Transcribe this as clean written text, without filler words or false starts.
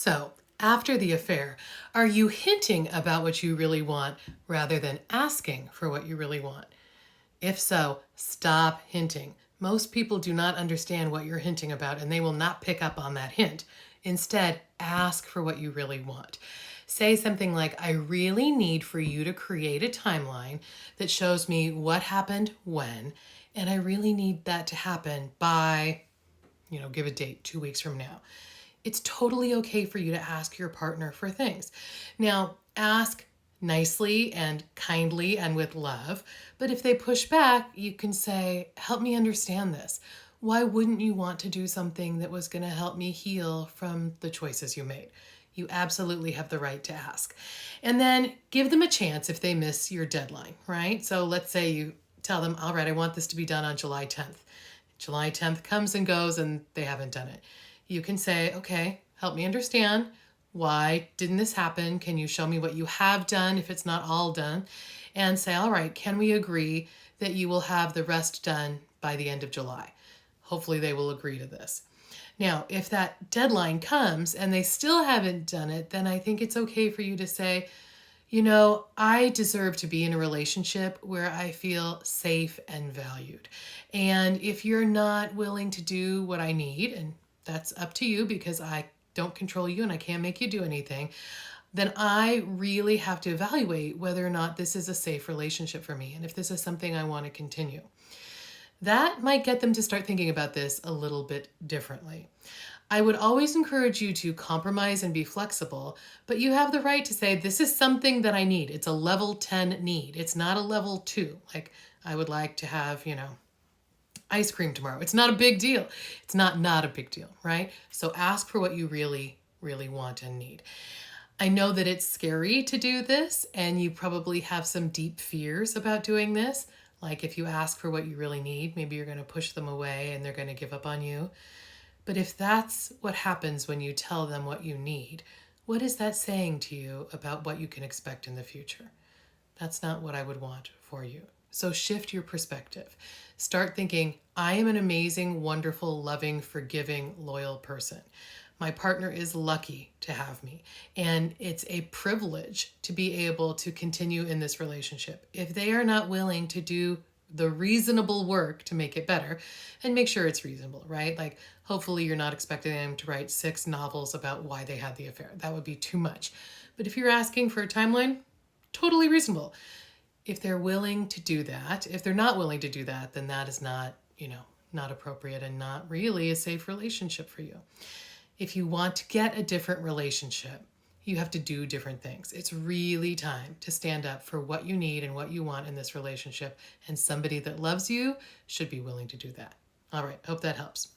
So, after the affair, are you hinting about what you really want rather than asking for what you really want? If so, stop hinting. Most people do not understand what you're hinting about and they will not pick up on that hint. Instead, ask for what you really want. Say something like, I really need for you to create a timeline that shows me what happened when, and I really need that to happen by, give a date, 2 weeks from now. It's totally okay for you to ask your partner for things. Now, ask nicely and kindly and with love, but if they push back, you can say, help me understand this. Why wouldn't you want to do something that was going to help me heal from the choices you made? You absolutely have the right to ask. And then give them a chance if they miss your deadline, right? So let's say you tell them, all right, I want this to be done on July 10th. July 10th comes and goes and they haven't done it. You can say, okay, help me understand. Why didn't this happen? Can you show me what you have done if it's not all done? And say, all right, can we agree that you will have the rest done by the end of July? Hopefully they will agree to this. Now, if that deadline comes and they still haven't done it, then I think it's okay for you to say, I deserve to be in a relationship where I feel safe and valued. And if you're not willing to do what I need, and that's up to you because I don't control you and I can't make you do anything, then I really have to evaluate whether or not this is a safe relationship for me and if this is something I want to continue. That might get them to start thinking about this a little bit differently. I would always encourage you to compromise and be flexible, but you have the right to say, this is something that I need. It's a level 10 need. It's not a level 2. Like, I would like to have, ice cream tomorrow. It's not a big deal. It's not a big deal, right? So ask for what you really, really want and need. I know that it's scary to do this, and you probably have some deep fears about doing this. Like if you ask for what you really need, maybe you're going to push them away and they're going to give up on you. But if that's what happens when you tell them what you need, what is that saying to you about what you can expect in the future? That's not what I would want for you. So shift your perspective. Start thinking, I am an amazing, wonderful, loving, forgiving, loyal person. My partner is lucky to have me, and it's a privilege to be able to continue in this relationship. If they are not willing to do the reasonable work to make it better, and make sure it's reasonable, right? Like, hopefully you're not expecting them to write 6 novels about why they had the affair. That would be too much. But if you're asking for a timeline, totally reasonable. If they're willing to do that, if they're not willing to do that, then that is not, not appropriate and not really a safe relationship for you. If you want to get a different relationship, you have to do different things. It's really time to stand up for what you need and what you want in this relationship, and somebody that loves you should be willing to do that. All right, hope that helps.